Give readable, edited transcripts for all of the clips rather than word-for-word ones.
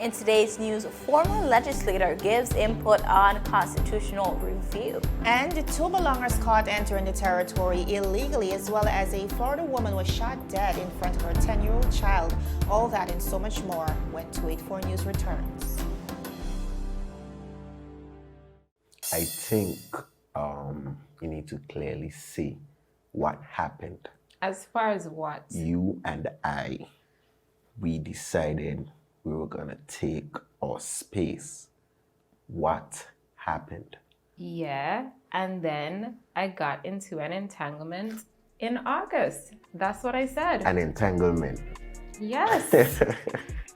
In today's news, former legislator gives input on constitutional review. And two belongers caught entering the territory illegally, as well as a Florida woman was shot dead in front of her 10-year-old child. All that and so much more when 284 News returns. I think you need to clearly see what happened. As far as what? You and I, we decided we were gonna take our space. What happened? Yeah, and then I got into an entanglement in August. That's what I said. An entanglement. Yes.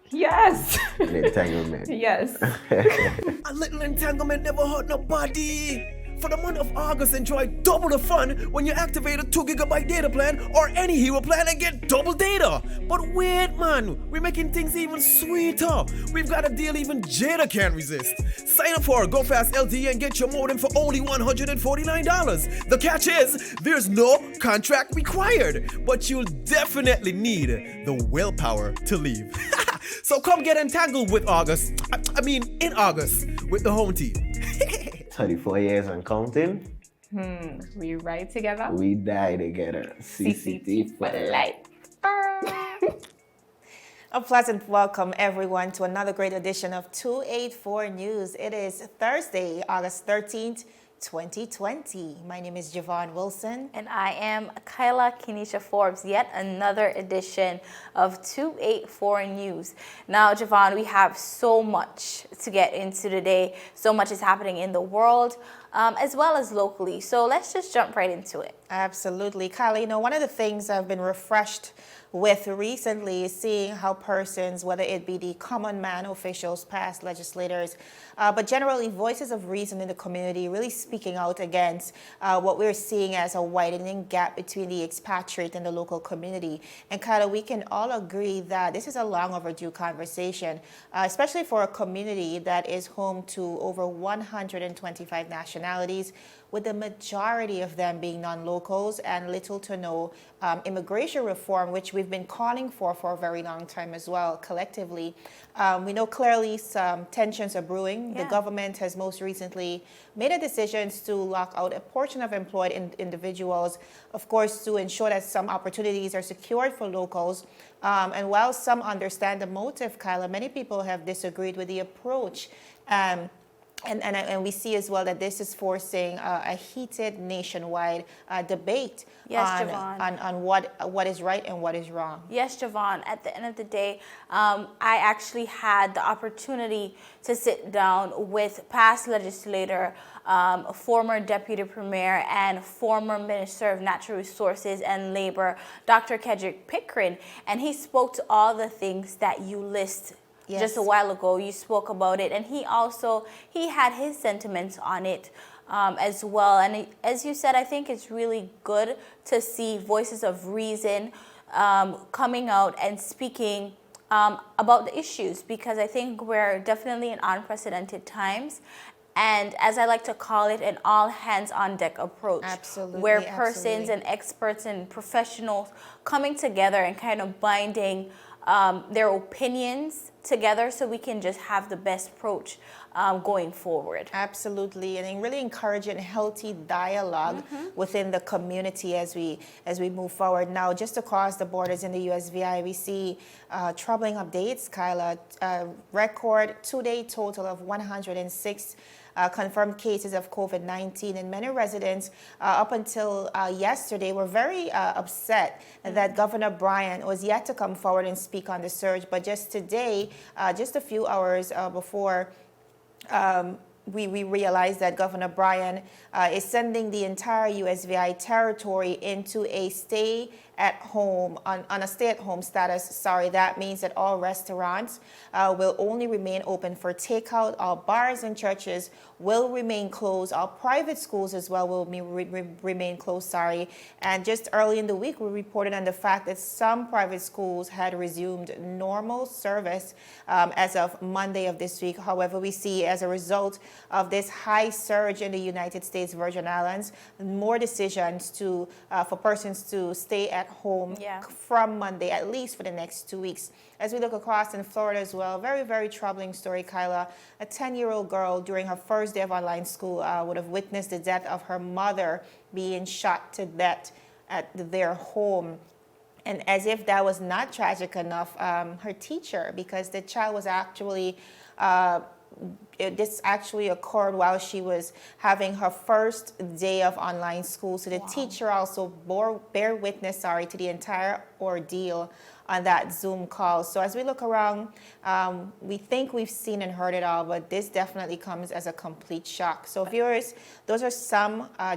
Yes. An entanglement. Yes. A little entanglement never hurt nobody. For the month of August, enjoy double the fun when you activate a 2 GB data plan or any hero plan and get double data. But wait, man, we're making things even sweeter. We've got a deal even Jada can't resist. Sign up for Go Fast LTE and get your modem for only $149. The catch is, there's no contract required, but you'll definitely need the willpower to leave. So come get entangled with August. In August with the home team. 34 years and counting. We ride together. We die together. CCT for life. A pleasant welcome, everyone, to another great edition of 284 News. It is Thursday, August 13th, 2020. My name is Javon Wilson. And I am Kyla Kenesha Forbes, yet another edition of 284 News. Now, Javon, we have so much to get into today. So much is happening in the world, as well as locally. So let's just jump right into it. Absolutely. Kyla, one of the things I've been refreshed with recently is seeing how persons, whether it be the common man officials, past legislators, but generally voices of reason in the community really speaking out against what we're seeing as a widening gap between the expatriate and the local community. And Kyla, we can all agree that this is a long overdue conversation, especially for a community that is home to over 125 nationalities, with the majority of them being non-locals and little to no immigration reform, which we've been calling for a very long time as well, collectively. We know clearly some tensions are brewing. Yeah. The government has most recently made a decision to lock out a portion of employed individuals, of course, to ensure that some opportunities are secured for locals. And while some understand the motive, Kyla, many people have disagreed with the approach. And we see as well that this is forcing a heated nationwide debate on what is right and what is wrong. Yes, Javon, at the end of the day, I actually had the opportunity to sit down with past legislator, former deputy premier, and former minister of natural resources and labor, Dr. Kedrick Pickering, and he spoke to all the things that you list. Yes. Just a while ago, you spoke about it, and he had his sentiments on it as well. And as you said, I think it's really good to see voices of reason coming out and speaking about the issues, because I think we're definitely in unprecedented times. And as I like to call it, an all hands on deck approach. Absolutely. Where persons and experts and professionals coming together and kind of binding their opinions together so we can just have the best approach going forward. Absolutely, and really encouraging healthy dialogue within the community as we move forward. Now, just across the borders in the USVI, we see troubling updates, Kyla. Record two-day total of 106 confirmed cases of COVID-19, and many residents up until yesterday were very upset that Governor Bryan was yet to come forward and speak on the surge. But just today, just a few hours before we realized that Governor Bryan is sending the entire USVI territory into a stay-at-home, on a stay-at-home status. Sorry, that means that all restaurants will only remain open for takeout. All bars and churches will remain closed. All private schools as well will remain closed, sorry. And just early in the week, we reported on the fact that some private schools had resumed normal service as of Monday of this week. However, we see as a result of this high surge in the United States Virgin Islands, more decisions for persons to stay at at home Yeah. from Monday, at least for the next 2 weeks. As we look across in Florida as well, very, very troubling story, Kyla. A 10-year-old girl during her first day of online school would have witnessed the death of her mother being shot to death at their home. And as if that was not tragic enough, her teacher, because the child was actually, this actually occurred while she was having her first day of online school. So the teacher also bear witness, to the entire ordeal on that Zoom call. So as we look around, we think we've seen and heard it all, but this definitely comes as a complete shock. So viewers, those are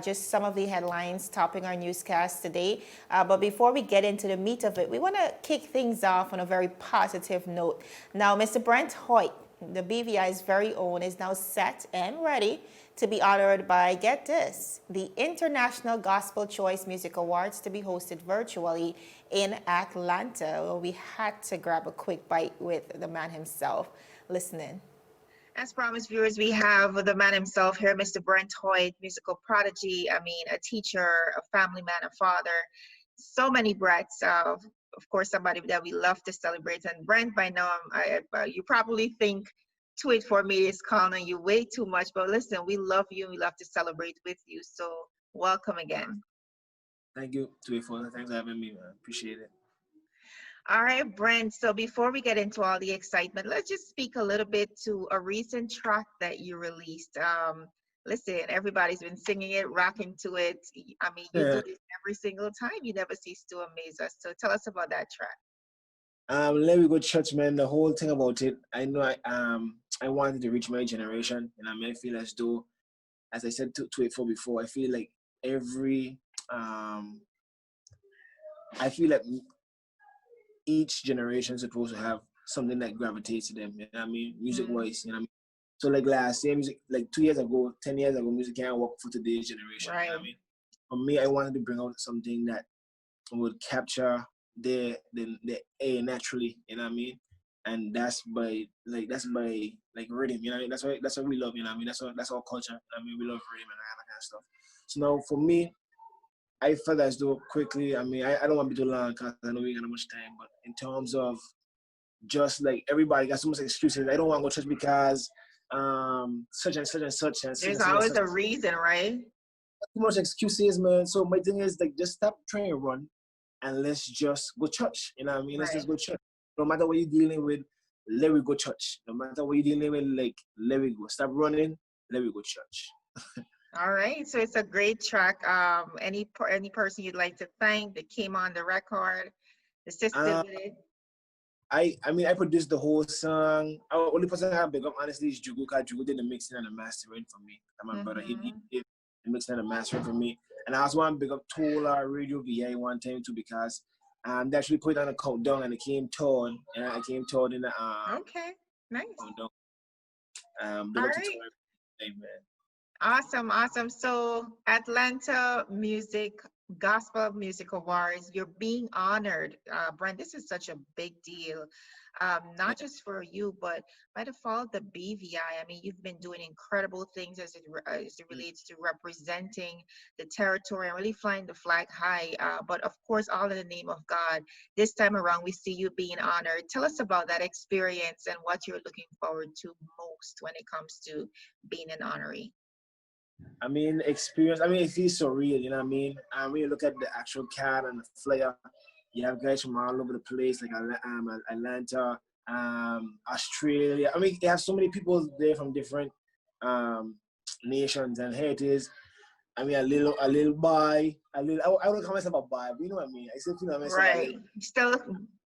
just some of the headlines topping our newscast today. But before we get into the meat of it, we want to kick things off on a very positive note. Now, Mr. Brent Hoyt, the BVI's very own, is now set and ready to be honored by, get this, the International Gospel Choice Music Awards, to be hosted virtually in Atlanta. Well, we had to grab a quick bite with the man himself. Listen in. As promised, viewers, we have the man himself here, Mr. Brent Hoyt, musical prodigy, a teacher, a family man, a father, so many Brents. Of course, somebody that we love to celebrate. And Brent, by now, you probably think Tweet for Me is calling you way too much, but listen, we love you and we love to celebrate with you. So welcome again. Thank you, Tweet for Me. Thanks for having me, man. Appreciate it. All right, Brent. So before we get into all the excitement, let's just speak a little bit to a recent track that you released. Listen, everybody's been singing it, rocking to it. You do this every single time. You never cease to amaze us. So tell us about that track. Let me go church, man. The whole thing about it, I know I wanted to reach my generation, and I feel as though, as I said to it for before, I feel like each generation is supposed to have something that gravitates to them. You know what I mean? Music-wise, you know what I mean? So like last year, music, like 2 years ago, 10 years ago, music can't work for today's generation. Right. You know what I mean? For me, I wanted to bring out something that would capture the air naturally, you know what I mean? And that's by rhythm, you know what I mean? That's what we love, you know what I mean? That's our culture. We love rhythm and all that kind of stuff. So now for me, I felt as though quickly, I don't want to be too long because I know we ain't got much time, but in terms of just like everybody got so much excuses. I don't want to go to church because such and such and such and There's always a reason, right? Too much excuses, man. So my thing is like just stop trying to run and let's just go church. You know what I mean? Let's just go church. No matter what you're dealing with, let me go church. No matter what you're dealing with, like let me go. Stop running, let me go church. All right, so it's a great track. Any person you'd like to thank that came on the record, assisted with it? I produced the whole song. Our only person I have big up honestly is Jugu, because Jugu did the mixing and the mastering for me. And my brother, he did the mixing and the mastering for me. And I also want to big up Tola Radio VA one time too, because they actually put it on a countdown and it came toward, and I came toward in the okay, nice. Countdown. Big up to Tola. Amen. Awesome. So Atlanta Gospel Music Awards, you're being honored. Brent, this is such a big deal, not just for you, but by default, the BVI. You've been doing incredible things as it relates to representing the territory and really flying the flag high, but of course, all in the name of God. This time around, we see you being honored. Tell us about that experience and what you're looking forward to most when it comes to being an honoree. Experience. It feels so real, you know what I mean? When you look at the actual card and the flyer, you have guys from all over the place, like Atlanta, Australia. You have so many people there from different nations, and here it is. A little boy, I don't call myself a boy, but you know what I mean? I still feel myself. Right. Still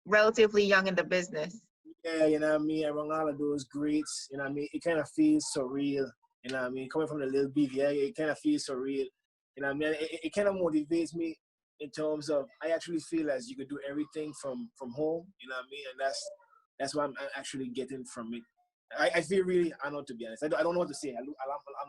relatively young in the business. Yeah, you know what I mean? Around all of those greats, you know what I mean? It kind of feels so real. You know what I mean? Coming from the little BVI, it kind of feels so real. You know what I mean? It kind of motivates me in terms of I actually feel as you could do everything from home. You know what I mean? And that's what I'm actually getting from it. I feel really honored, to be honest. I don't know what to say. I'm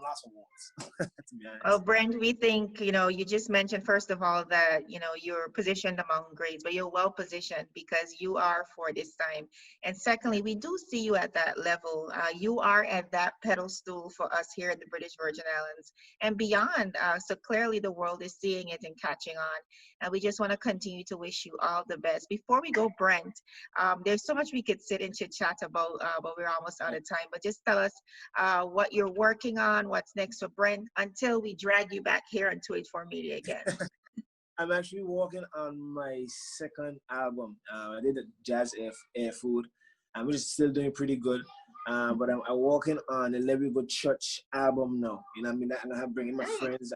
lost for words, to be honest. Well, Brent, we think, you just mentioned, first of all, that, you're positioned among greats, but you're well positioned because you are for this time. And secondly, we do see you at that level. You are at that pedestal for us here in the British Virgin Islands and beyond. So clearly the world is seeing it and catching on. And we just want to continue to wish you all the best. Before we go, Brent, there's so much we could sit and chit chat about, but we're almost out of time. But just tell us what you're working on, what's next for Brent, until we drag you back here onto it for media again. I'm actually working on my second album. I did the Jazz Air Food, and we're still doing pretty good. But I'm working on the Let Me Go Church album now. You know what I mean? And I'm bringing my friends,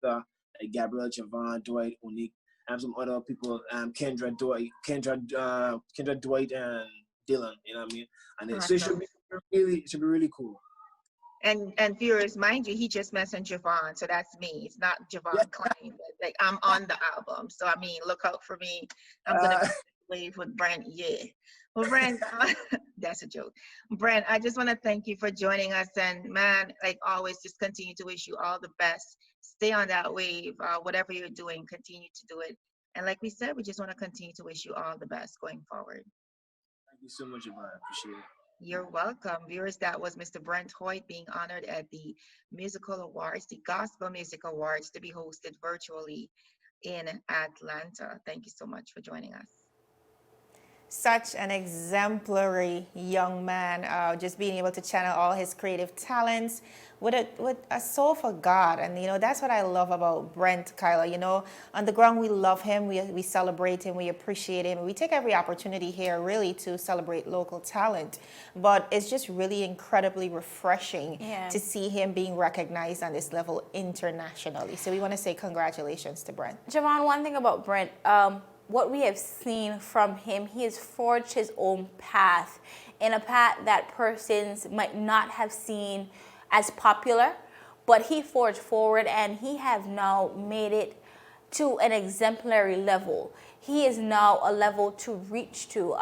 like Gabriel, Javon, Dwight, Unique, and some other people, Kendra Dwight, and Dylan. You know what I mean? And so it should be really cool. And viewers, mind you, he just mentioned Javon, so that's me. It's not Javon Klein, but like I'm on the album. So I mean, look out for me. I'm gonna wave with Brent. Yeah. Well, Brent, that's a joke. Brent, I just want to thank you for joining us, and man, like always, just continue to wish you all the best. Stay on that wave. Whatever you're doing, continue to do it. And like we said, we just want to continue to wish you all the best going forward. Thank you so much, Yvonne. I appreciate it. You're welcome. Viewers, that was Mr. Brent Hoyt being honored at the Musical Awards, the Gospel Music Awards, to be hosted virtually in Atlanta. Thank you so much for joining us. Such an exemplary young man, just being able to channel all his creative talents with a soul for God. And, that's what I love about Brent, Kyla. On the ground, we love him. We celebrate him. We appreciate him. We take every opportunity here, really, to celebrate local talent. But it's just really incredibly refreshing to see him being recognized on this level internationally. So we want to say congratulations to Brent. Javon, one thing about Brent, what we have seen from him, he has forged his own path in a path that persons might not have seen as popular, but he forged forward and he have now made it to an exemplary level. He is now a level to reach to,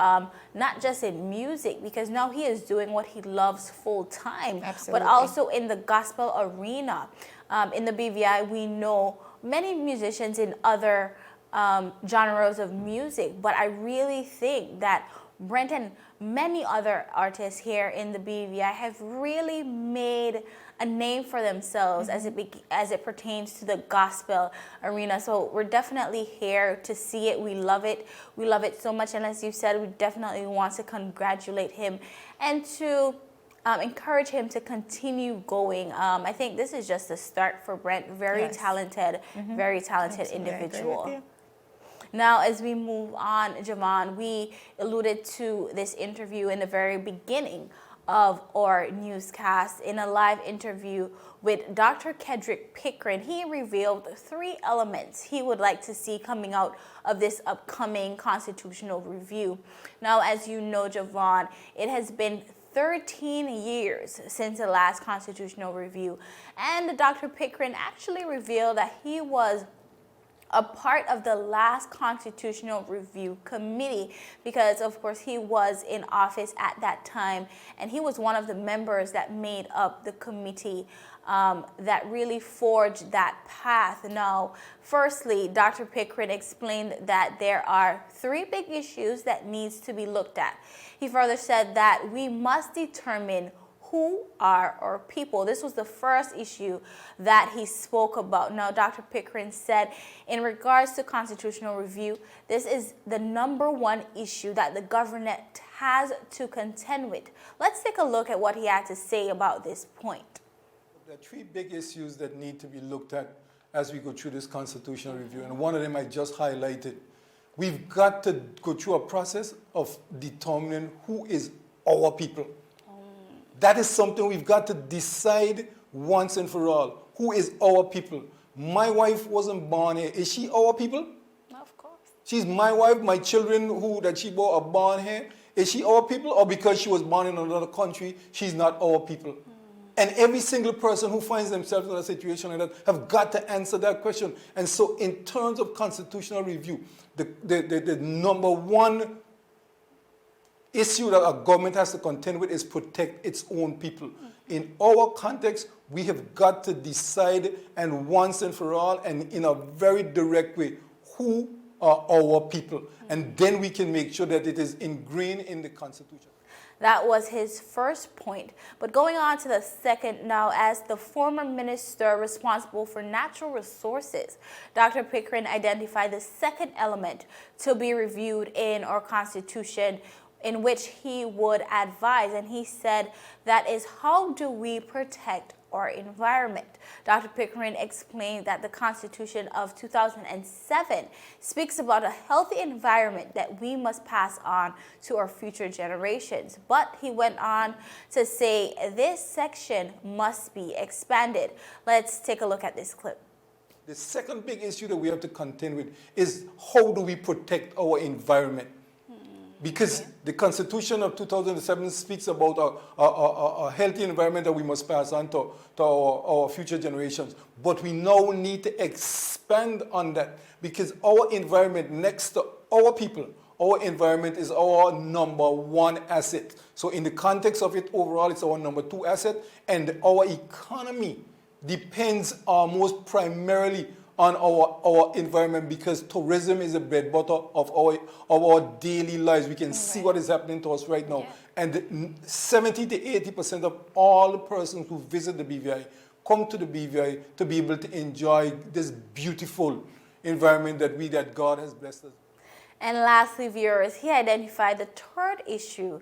not just in music, because now he is doing what he loves full time, but also in the gospel arena. In the BVI, we know many musicians in other genres of music, but I really think that Brent and many other artists here in the BVI have really made a name for themselves as it pertains to the gospel arena. So we're definitely here to see it. We love it. We love it so much. And as you said, we definitely want to congratulate him and to encourage him to continue going. I think this is just the start for Brent. Very talented individual. Now, as we move on, Javon, we alluded to this interview in the very beginning of our newscast. In a live interview with Dr. Kedrick Pickren, he revealed 3 elements he would like to see coming out of this upcoming constitutional review. Now, as you know, Javon, it has been 13 years since the last constitutional review, and Dr. Pickren actually revealed that he was a part of the last constitutional review committee because, of course, he was in office at that time, and he was one of the members that made up the committee that really forged that path. Now, firstly, Dr. Pickren explained that there are 3 big issues that needs to be looked at. He further said that we must determine who are our people. This was the first issue that he spoke about. Now, Dr. Pickren said, in regards to constitutional review, this is the #1 issue that the government has to contend with. Let's take a look at what he had to say about this point. There are 3 big issues that need to be looked at as we go through this constitutional review, and one of them I just highlighted. We've got to go through a process of determining who is our people. That is something we've got to decide once and for all. Who is our people? My wife wasn't born here. Is she our people? Of course. She's my wife. My children that she bore are born here. Is she our people? Or because she was born in another country, she's not our people? And every single person who finds themselves in a situation like that have got to answer that question. And so in terms of constitutional review, the #1 issue that a government has to contend with is protect its own people. In our context, we have got to decide, and once and for all, and in a very direct way, who are our people. And then we can make sure that it is ingrained in the Constitution. That was his first point. But going on to the second now, as the former minister responsible for natural resources, Dr. Pickering identified the second element to be reviewed in our Constitution, in which he would advise, and he said that is, how do we protect our environment? Dr. Pickering explained that the Constitution of 2007 speaks about a healthy environment that we must pass on to our future generations. But he went on to say this section must be expanded. Let's take a look at this clip. The second big issue that we have to contend with is, how do we protect our environment? Because the Constitution of 2007 speaks about a healthy environment that we must pass on to our future generations. But we now need to expand on that, because our environment, next to our people, our environment is our number one asset. So in the context of it overall, it's our number two asset, and our economy depends almost primarily on our environment, because tourism is the bread butter of our daily lives. We can see what is happening to us right now. Yeah. And 70 to 80% of all the persons who visit the BVI come to the BVI to be able to enjoy this beautiful environment that God has blessed us. And lastly, viewers, he identified the third issue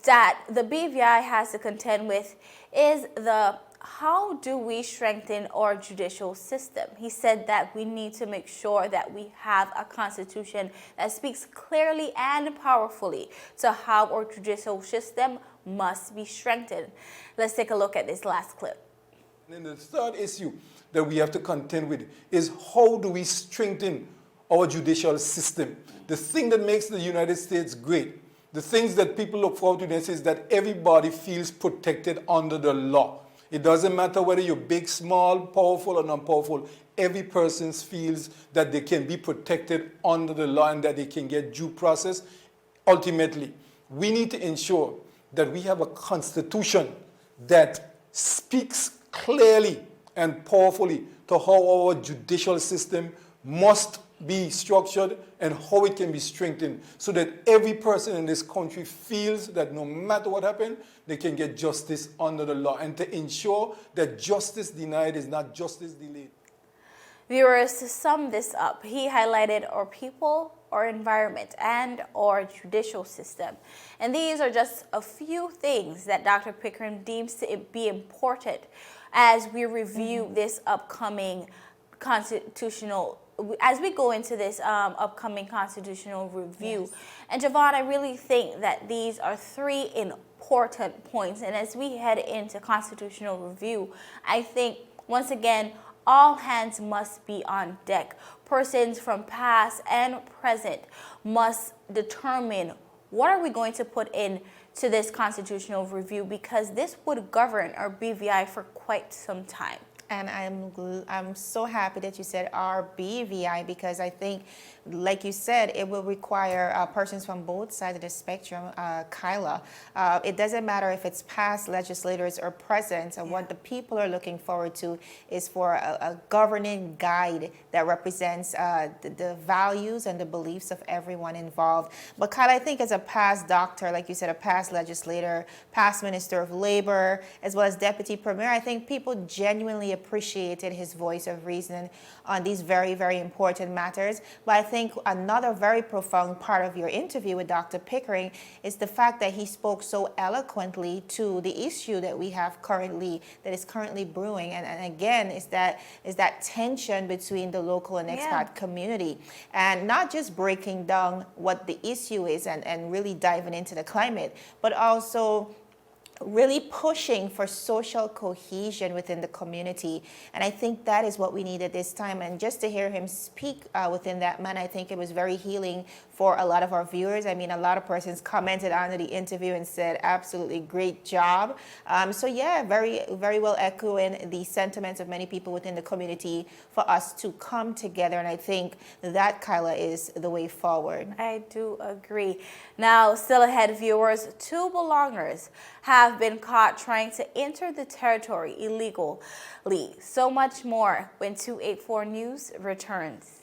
that the BVI has to contend with is how do we strengthen our judicial system? He said that we need to make sure that we have a constitution that speaks clearly and powerfully to how our judicial system must be strengthened. Let's take a look at this last clip. And the third issue that we have to contend with is, how do we strengthen our judicial system? The thing that makes the United States great, the things that people look forward to this, is that everybody feels protected under the law. It doesn't matter whether you're big, small, powerful, or non-powerful. Every person feels that they can be protected under the law and that they can get due process. Ultimately, we need to ensure that we have a constitution that speaks clearly and powerfully to how our judicial system must be structured and how it can be strengthened, so that every person in this country feels that no matter what happened, they can get justice under the law, and to ensure that justice denied is not justice delayed. Viewers, to sum this up, he highlighted our people, our environment, and our judicial system. And these are just a few things that Dr. Pickering deems to be important as we review this upcoming as we go into this upcoming constitutional review. Yes. And Javon, I really think that these are three important points. And as we head into constitutional review, I think, once again, all hands must be on deck. Persons from past and present must determine what are we going to put in to this constitutional review, because this would govern our BVI for quite some time. And I'm so happy that you said our BVI, because I think, like you said, it will require persons from both sides of the spectrum, Kyla. It doesn't matter if it's past legislators or present, and what the people are looking forward to is for a governing guide that represents the values and the beliefs of everyone involved. But Kyla, I think as a past doctor, like you said, a past legislator, past minister of labor, as well as deputy premier, I think people genuinely appreciated his voice of reason on these very, very important matters. But I think another very profound part of your interview with Dr. Pickering is the fact that he spoke so eloquently to the issue that we have currently, that is currently brewing. And again, is that tension between the local and expat community, and not just breaking down what the issue is and really diving into the climate, but also really pushing for social cohesion within the community. And I think that is what we need at this time. And just to hear him speak within that manner, I think it was very healing for a lot of our viewers. I mean, a lot of persons commented under the interview and said, absolutely great job. So yeah, very, very well echoing the sentiments of many people within the community for us to come together. And I think that, Kyla, is the way forward. I do agree. Now, still ahead, viewers, 2 belongers have been caught trying to enter the territory illegally. So much more when 284 News returns.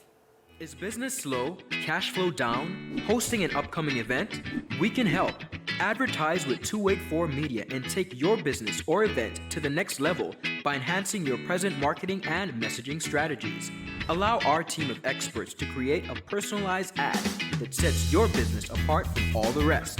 Is business slow, cash flow down, hosting an upcoming event? We can help. Advertise with 284 Media and take your business or event to the next level by enhancing your present marketing and messaging strategies. Allow our team of experts to create a personalized ad that sets your business apart from all the rest.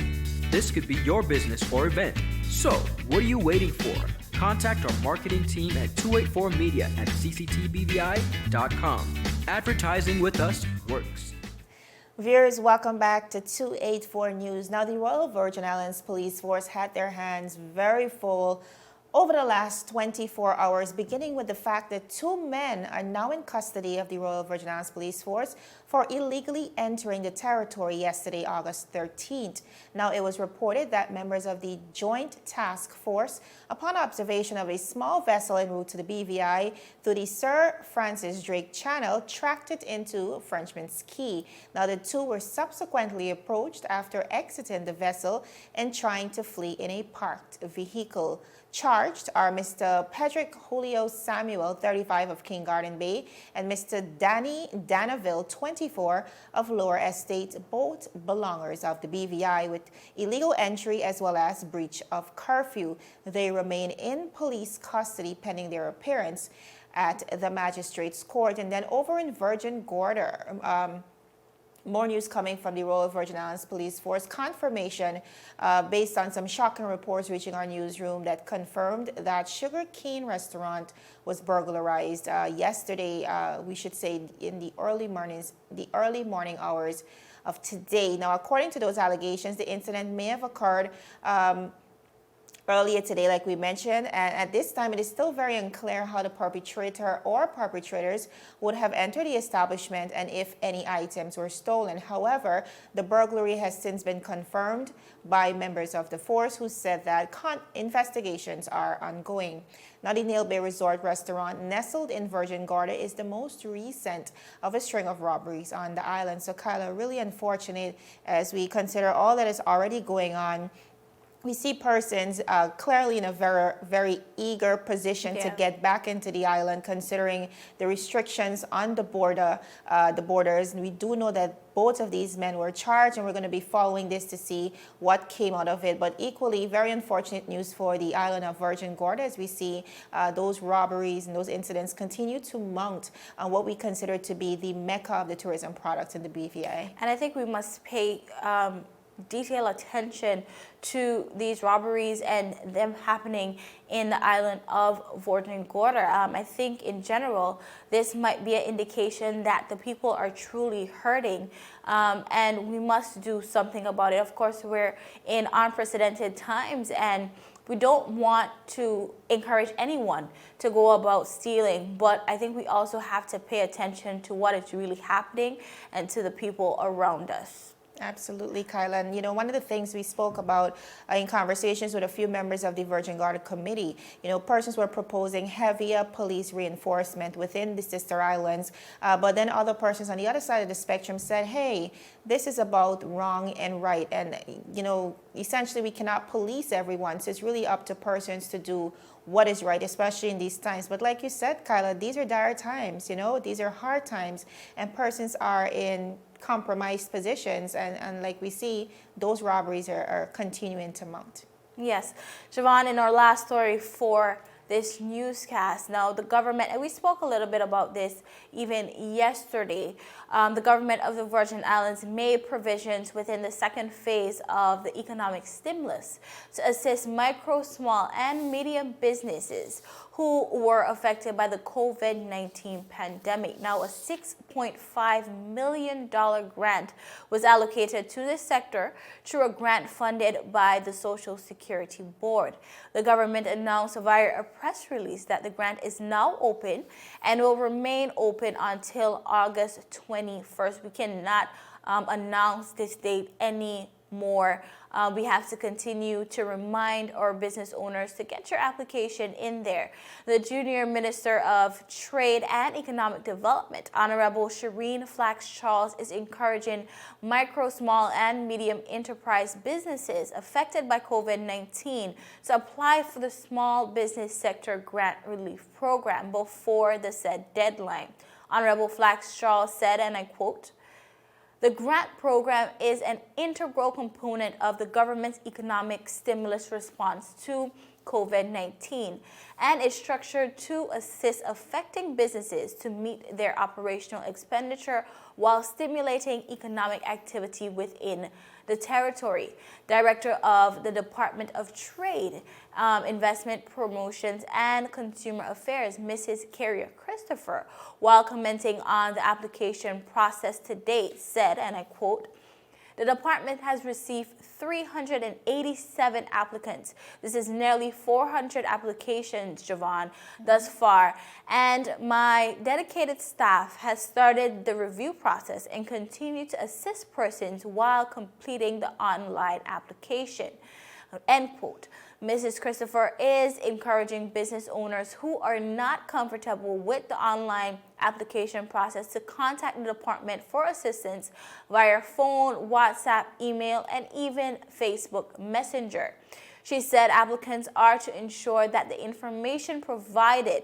This could be your business or event. So, what are you waiting for? Contact our marketing team at 284media@cctbvi.com. Advertising with us works. Viewers, welcome back to 284 News. Now, the Royal Virgin Islands Police Force had their hands very full over the last 24 hours, beginning with the fact that 2 men are now in custody of the Royal Virgin Islands Police Force for illegally entering the territory yesterday, August 13th. Now, it was reported that members of the Joint Task Force, upon observation of a small vessel en route to the BVI through the Sir Francis Drake Channel, tracked it into Frenchman's Key. Now, the 2 were subsequently approached after exiting the vessel and trying to flee in a parked vehicle. Charged are Mr. Pedrick Julio Samuel, 35, of King Garden Bay, and Mr. Danny Danaville, 24, of Lower Estate, both belongers of the BVI, with illegal entry as well as breach of curfew. They remain in police custody pending their appearance at the magistrate's court. And then over in Virgin Gorda, more news coming from the Royal Virgin Islands Police Force. Confirmation based on some shocking reports reaching our newsroom that confirmed that Sugarcane restaurant was burglarized yesterday, we should say in the early morning hours of today. Now, according to those allegations, the incident may have occurred earlier today, like we mentioned, and at this time it is still very unclear how the perpetrator or perpetrators would have entered the establishment and if any items were stolen. However, the burglary has since been confirmed by members of the force, who said that investigations are ongoing. Now, the Nail Bay Resort restaurant, nestled in Virgin Gorda, is the most recent of a string of robberies on the island. So, Kyla, really unfortunate as we consider all that is already going on. We see persons clearly in a very, very eager position to get back into the island, considering the restrictions on the borders. And we do know that both of these men were charged, and we're going to be following this to see what came out of it. But equally, very unfortunate news for the island of Virgin Gorda, as we see those robberies and those incidents continue to mount on what we consider to be the mecca of the tourism products in the BVI. And I think we must pay detailed attention to these robberies and them happening in the island of Virgin Gorda. I think in general, this might be an indication that the people are truly hurting, and we must do something about it. Of course, we're in unprecedented times, and we don't want to encourage anyone to go about stealing, but I think we also have to pay attention to what is really happening and to the people around us. Absolutely, Kyla. And, you know, one of the things we spoke about in conversations with a few members of the Virgin Gorda Committee, you know, persons were proposing heavier police reinforcement within the sister islands. But then other persons on the other side of the spectrum said, hey, this is about wrong and right. And, you know, essentially we cannot police everyone. So it's really up to persons to do what is right, especially in these times. But like you said, Kyla, these are dire times, you know, these are hard times, and persons are in compromised positions, and like we see, those robberies are continuing to mount. Yes. Siobhan, in our last story for this newscast, now the government, and we spoke a little bit about this even yesterday, the government of the Virgin Islands made provisions within the second phase of the economic stimulus to assist micro, small, and medium businesses who were affected by the COVID-19 pandemic. Now, a $6 $8.5 million grant was allocated to this sector through a grant funded by the Social Security Board. The government announced via a press release that the grant is now open and will remain open until August 21st. We cannot announce this date anymore. We have to continue to remind our business owners to get your application in there. The Junior Minister of Trade and Economic Development, Honorable Shireen Flax-Charles, is encouraging micro, small, and medium enterprise businesses affected by COVID-19 to apply for the Small Business Sector Grant Relief Program before the said deadline. Honorable Flax-Charles said, and I quote, "The grant program is an integral component of the government's economic stimulus response to COVID-19 and is structured to assist affecting businesses to meet their operational expenditure while stimulating economic activity within the territory." Director of the Department of Trade, Investment Promotions and Consumer Affairs, Mrs. Carrier Christopher, while commenting on the application process to date, said, and I quote, "The department has received 387 applicants. This is nearly 400 applications, Javon, thus far. And my dedicated staff has started the review process and continue to assist persons while completing the online application." End quote. Mrs. Christopher is encouraging business owners who are not comfortable with the online application process to contact the department for assistance via phone, WhatsApp, email, and even Facebook Messenger. She said applicants are to ensure that the information provided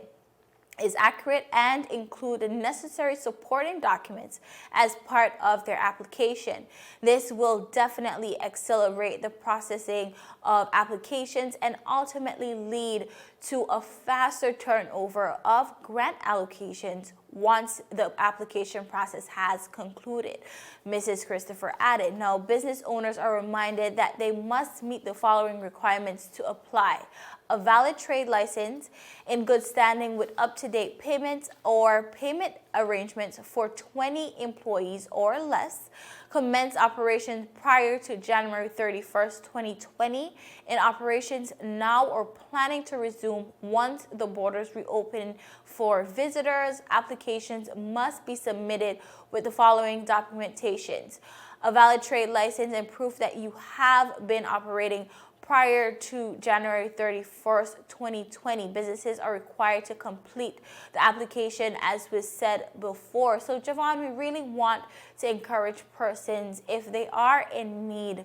is accurate and include the necessary supporting documents as part of their application. This will definitely accelerate the processing of applications and ultimately lead to a faster turnover of grant allocations once the application process has concluded. Mrs. Christopher added, now business owners are reminded that they must meet the following requirements to apply: a valid trade license, in good standing with up-to-date payments or payment arrangements for 20 employees or less, commence operations prior to January 31st, 2020, in operations now or planning to resume once the borders reopen for visitors. Applications must be submitted with the following documentations: a valid trade license and proof that you have been operating prior to January 31st, 2020. Businesses are required to complete the application as was said before. So Javon, we really want to encourage persons, if they are in need,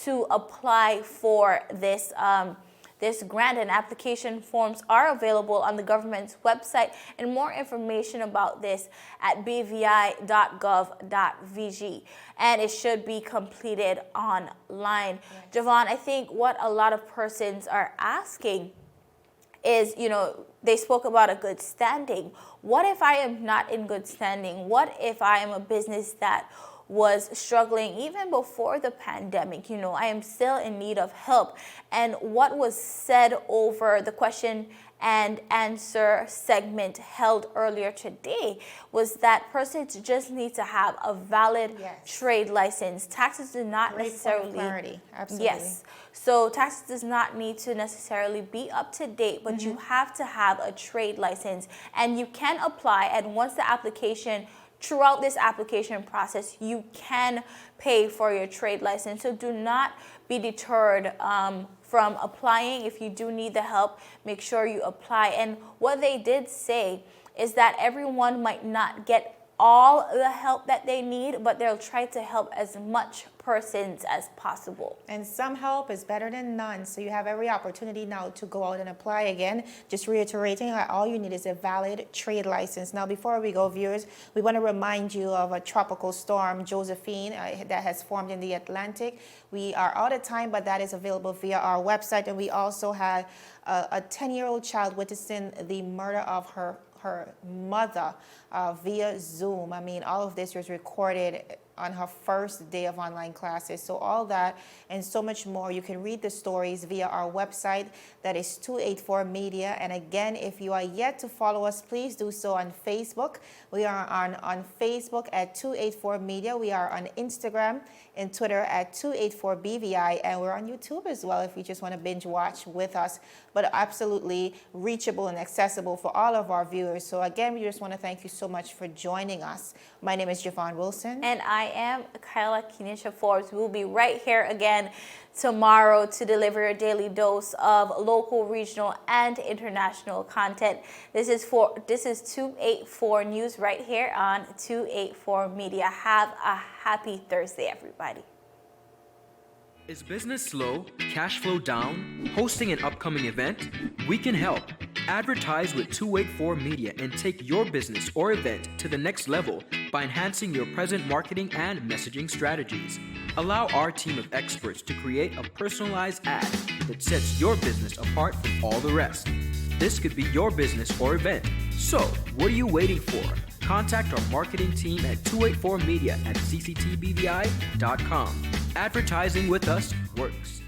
to apply for this this grant, and application forms are available on the government's website, and more information about this at bvi.gov.vg, and it should be completed online. Yes. Javon, I think what a lot of persons are asking is, they spoke about a good standing. What if I am not in good standing? What if I am a business that was struggling even before the pandemic? I am still in need of help. And what was said over the question and answer segment held earlier today was that persons just need to have a valid trade license. Taxes do not necessarily. Clarity. Absolutely. Yes. So taxes does not need to necessarily be up to date, but you have to have a trade license, and you can apply. And once the application, throughout this application process, you can pay for your trade license. So do not be deterred from applying. If you do need the help, make sure you apply. And what they did say is that everyone might not get all the help that they need, but they'll try to help as much persons as possible. And some help is better than none. So you have every opportunity now to go out and apply again. Just reiterating, all you need is a valid trade license. Now, before we go, viewers, we want to remind you of a tropical storm, Josephine, that has formed in the Atlantic. We are out of time, but that is available via our website. And we also had a 10-year-old child witnessing the murder of her mother via Zoom. I mean, all of this was recorded on her first day of online classes. So all that and so much more, you can read the stories via our website, that is 284 Media. And again, if you are yet to follow us, please do so on Facebook. We are on Facebook at 284 Media. We are on Instagram and Twitter at 284 BVI, and we're on YouTube as well if you just want to binge watch with us, but absolutely reachable and accessible for all of our viewers. So again, we just want to thank you so much for joining us. My name is Javon Wilson. And I am Kyla Kenesha Forbes. We'll be right here again tomorrow to deliver a daily dose of local, regional, and international content. This is 284 News right here on 284 Media. Have a happy Thursday, everybody. Is business slow, cash flow down, hosting an upcoming event? We can help. Advertise with 284 Media and take your business or event to the next level by enhancing your present marketing and messaging strategies. Allow our team of experts to create a personalized ad that sets your business apart from all the rest. This could be your business or event. So, what are you waiting for? Contact our marketing team at 284media@cctbvi.com. Advertising with us works.